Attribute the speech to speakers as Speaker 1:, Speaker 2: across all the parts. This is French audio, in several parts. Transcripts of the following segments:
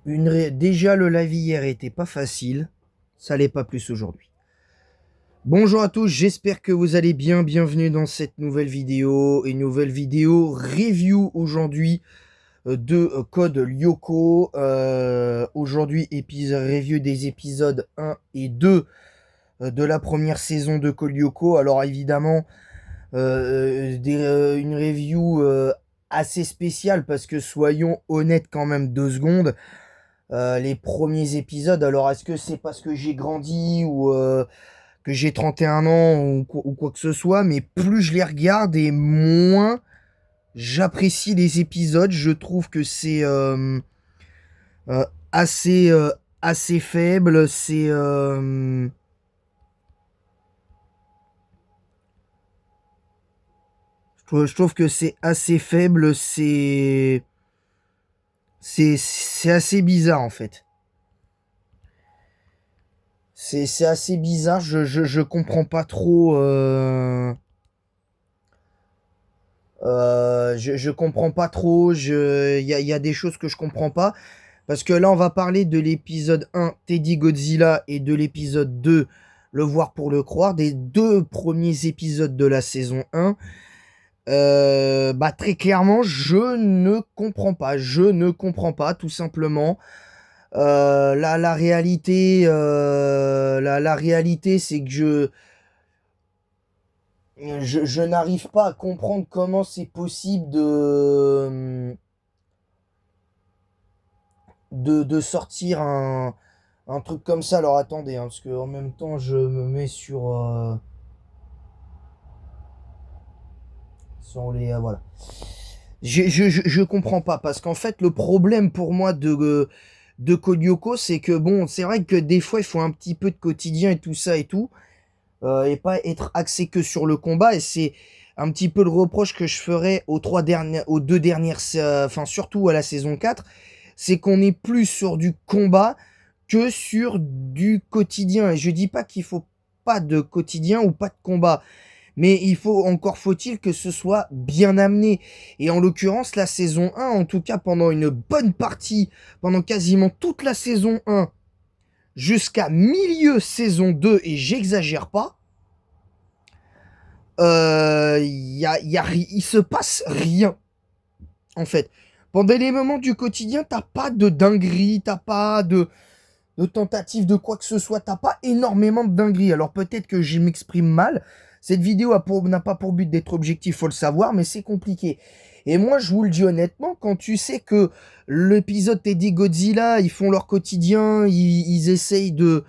Speaker 1: Déjà, le live hier était pas facile. Ça l'est pas plus aujourd'hui. Bonjour à tous, j'espère que vous allez bien. Bienvenue dans cette nouvelle vidéo. Une nouvelle vidéo review aujourd'hui de Code Lyoko. Aujourd'hui, review des épisodes 1 et 2 de la première saison de Code Lyoko. Alors évidemment, une review assez spéciale parce que soyons honnêtes quand même 2 secondes. Les premiers épisodes, alors est-ce que c'est parce que j'ai grandi ou que j'ai 31 ans ou quoi que ce soit, mais plus je les regarde et moins j'apprécie les épisodes. Je trouve que c'est euh, assez, euh, assez faible. Je trouve que c'est assez faible. C'est assez bizarre en fait. C'est assez bizarre. Je comprends pas trop. Je comprends pas trop. Il y a des choses que je comprends pas. Parce que là, on va parler de l'épisode 1, Teddy Godzilla, et de l'épisode 2, Le voir pour le croire, des 2 premiers épisodes de la saison 1. Bah, très clairement, je ne comprends pas. Je ne comprends pas, tout simplement. La réalité, la réalité, c'est que je n'arrive pas à comprendre comment c'est possible de sortir un truc comme ça. Alors attendez, hein, parce que en même temps, je me mets sur les. Voilà. Je comprends pas, parce qu'en fait, le problème pour moi de Kolyoko, c'est que bon, c'est vrai que des fois, il faut un petit peu de quotidien et tout ça et tout. Et pas être axé que sur le combat. Et c'est un petit peu le reproche que je ferais aux 2 dernières, enfin surtout à la saison 4, c'est qu'on est plus sur du combat que sur du quotidien. Et je dis pas qu'il faut pas de quotidien ou pas de combat, mais encore faut-il que ce soit bien amené. Et en l'occurrence, la saison 1, en tout cas pendant une bonne partie, pendant quasiment toute la saison 1, jusqu'à milieu saison 2, et j'exagère pas, il se passe rien, en fait. Pendant les moments du quotidien, t'as pas de dinguerie, t'as pas de tentative de quoi que ce soit, t'as pas énormément de dinguerie. Alors peut-être que je m'exprime mal, cette vidéo n'a pas pour but d'être objectif, faut le savoir, mais c'est compliqué. Et moi, je vous le dis honnêtement, quand tu sais que l'épisode Teddy Godzilla, ils font leur quotidien, ils essayent de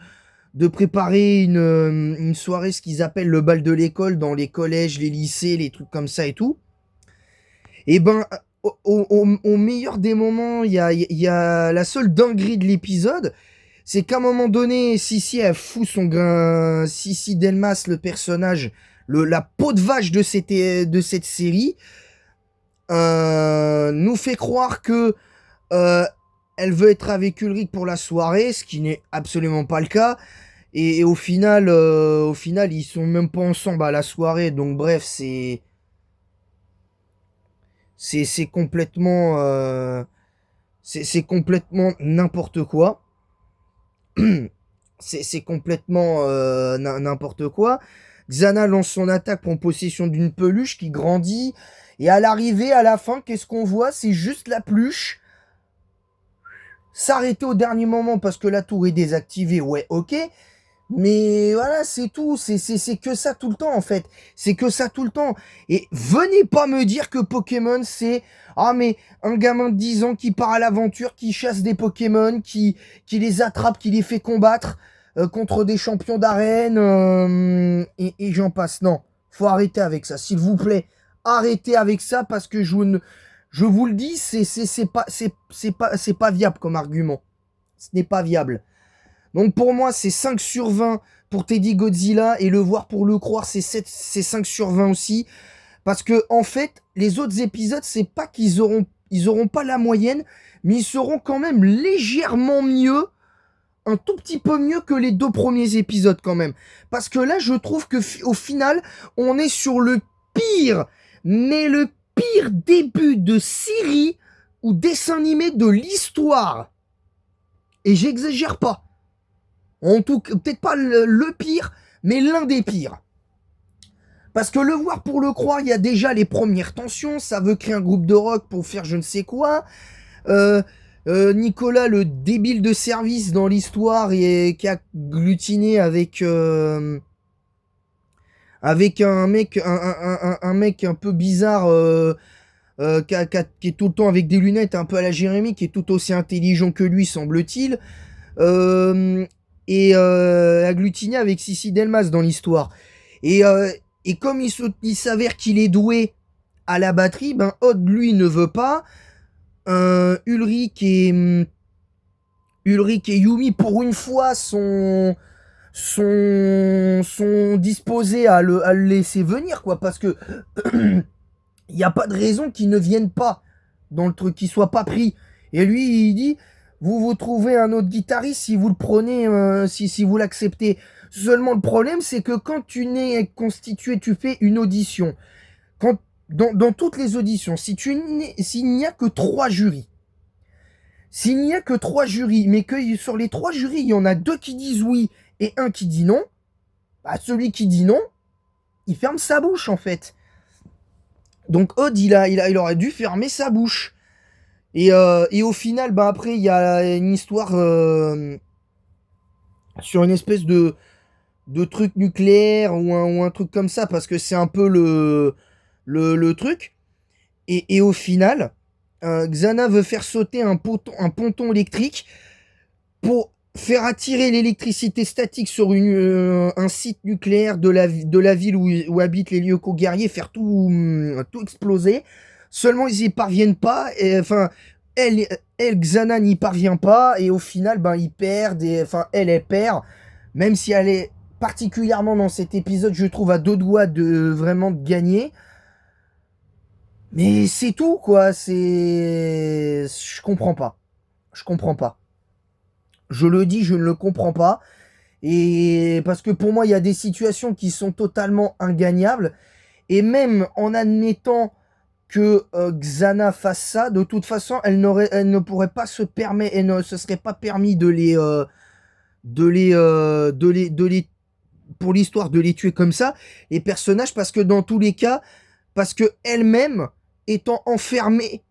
Speaker 1: préparer une soirée, ce qu'ils appellent le bal de l'école, dans les collèges, les lycées, les trucs comme ça et tout. Et ben, au meilleur des moments, il y a la seule dinguerie de l'épisode, c'est qu'à un moment donné, Sissi, elle fout son grain. Sissi Delmas, le personnage, la peau de vache de cette série, nous fait croire que euh, elle veut être avec Ulrich pour la soirée, ce qui n'est absolument pas le cas. Et au final, ils sont même pas ensemble à la soirée. Donc bref, c'est complètement, c'est complètement n'importe quoi. C'est complètement n'importe quoi. Xana lance son attaque, prend possession d'une peluche qui grandit. Et à l'arrivée, à la fin, qu'est-ce qu'on voit? C'est juste la peluche s'arrêter au dernier moment parce que la tour est désactivée. Ouais, ok. Mais voilà, c'est tout. C'est que ça tout le temps, en fait. C'est que ça tout le temps. Et venez pas me dire que Pokémon, c'est... Ah, mais un gamin de 10 ans qui part à l'aventure, qui chasse des Pokémon, qui les attrape, qui les fait combattre contre des champions d'arène, et j'en passe. Non, faut arrêter avec ça, s'il vous plaît. Arrêtez avec ça, parce que je vous le dis, c'est pas viable comme argument. Ce n'est pas viable. Donc pour moi, c'est 5 sur 20 pour Teddy Godzilla, et le voir pour le croire, c'est 5 sur 20 aussi. Parce que en fait, les autres épisodes, c'est pas qu'ils auront pas la moyenne, mais ils seront quand même légèrement mieux, un tout petit peu mieux que les 2 premiers épisodes quand même. Parce que là, je trouve que au final, on est sur le pire, mais le pire début de série ou dessin animé de l'histoire. Et j'exagère pas. En tout cas, peut-être pas le pire, mais l'un des pires. Parce que le voir pour le croire, il y a déjà les premières tensions, ça veut créer un groupe de rock pour faire je ne sais quoi. Nicolas, le débile de service dans l'histoire, qui a glutiné avec un mec, un mec un peu bizarre, qui est tout le temps avec des lunettes, un peu à la Jérémy, qui est tout aussi intelligent que lui, semble-t-il. Agglutiné avec Sissi Delmas dans l'histoire. Et comme il s'avère qu'il est doué à la batterie, ben Odd, lui, ne veut pas. Ulrich et Yumi, pour une fois, sont disposés à le laisser venir, quoi, parce que il n'y a pas de raison qu'ils ne viennent pas dans le truc, qu'ils soient pas pris. Et lui, il dit, vous trouvez un autre guitariste si vous le prenez, si vous l'acceptez. Seulement, le problème, c'est que quand tu n'es constitué, tu fais une audition. Dans toutes les auditions, s'il n'y a que 3 jurys, mais que sur les 3 jurys, il y en a 2 qui disent oui et un qui dit non, bah celui qui dit non, il ferme sa bouche, en fait. Donc Odd, il aurait dû fermer sa bouche. Et au final, bah après, il y a une histoire sur une espèce de truc nucléaire ou un truc comme ça, parce que c'est un peu le truc. Et au final, Xana veut faire sauter un ponton électrique pour faire attirer l'électricité statique sur un site nucléaire de la ville où habitent les Lyoko guerriers, faire tout exploser. Seulement, ils n'y parviennent pas. Enfin, elle, Xana n'y parvient pas. Et au final, ben, ils perdent. Enfin, elle perd. Même si elle est particulièrement dans cet épisode, je trouve, à 2 doigts de vraiment de gagner. Mais c'est tout, quoi. Je comprends pas. Je comprends pas. Je le dis, je ne le comprends pas. Et parce que pour moi, il y a des situations qui sont totalement ingagnables. Et même en admettant que Xana fasse ça, de toute façon, elle ne pourrait pas se permettre, elle ne se serait pas permis pour l'histoire, de les tuer comme ça, les personnages, parce que dans tous les cas, parce que elle-même, étant enfermée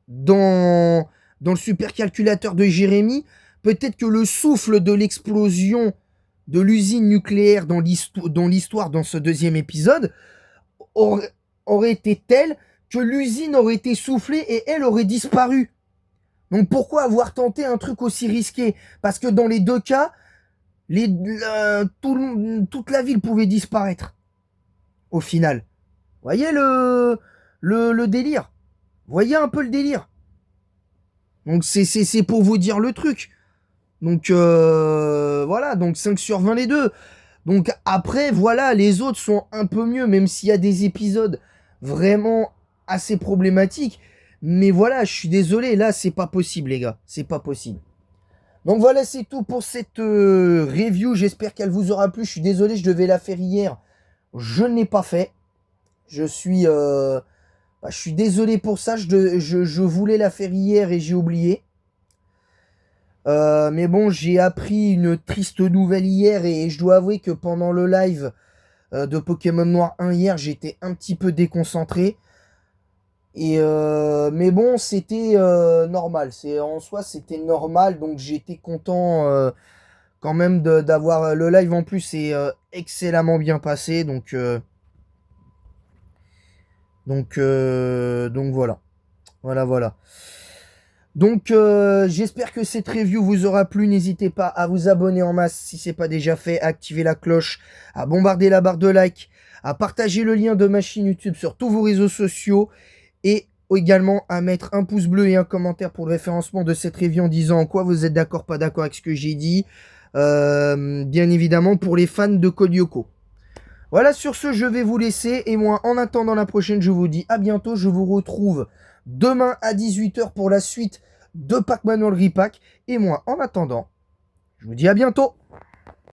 Speaker 1: dans le supercalculateur de Jérémy, peut-être que le souffle de l'explosion de l'usine nucléaire dans l'histoire, dans ce 2e épisode, aurait été tel que l'usine aurait été soufflée et elle aurait disparu. Donc pourquoi avoir tenté un truc aussi risqué? Parce que dans les 2 cas, toute la ville pouvait disparaître. Au final. Voyez le délire? Voyez un peu le délire? Donc c'est pour vous dire le truc. Donc voilà, donc 5 sur 20 les deux. Donc après, voilà, les autres sont un peu mieux, même s'il y a des épisodes vraiment assez problématiques. Mais voilà, je suis désolé, là, c'est pas possible, les gars. C'est pas possible. Donc voilà, c'est tout pour cette review. J'espère qu'elle vous aura plu. Je suis désolé, je devais la faire hier. Je ne l'ai pas fait. Je suis désolé pour ça. Je voulais la faire hier et j'ai oublié. Mais bon, j'ai appris une triste nouvelle hier et je dois avouer que pendant le live de Pokémon Noir 1 hier, j'étais un petit peu déconcentré. Mais bon, c'était normal. En soi, c'était normal, donc j'étais content quand même d'avoir le live. En plus, c'est excellemment bien passé, donc voilà. Voilà. Donc j'espère que cette review vous aura plu. N'hésitez pas à vous abonner en masse si c'est pas déjà fait, à activer la cloche, à bombarder la barre de like, à partager le lien de ma chaîne YouTube sur tous vos réseaux sociaux et également à mettre un pouce bleu et un commentaire pour le référencement de cette review en disant en quoi vous êtes d'accord, pas d'accord avec ce que j'ai dit. Bien évidemment pour les fans de Code Lyoko. Voilà, sur ce, je vais vous laisser. Et moi, en attendant la prochaine, je vous dis à bientôt. Je vous retrouve demain à 18 h pour la suite de Pac-Man World Repack. Et moi, en attendant, je vous dis à bientôt.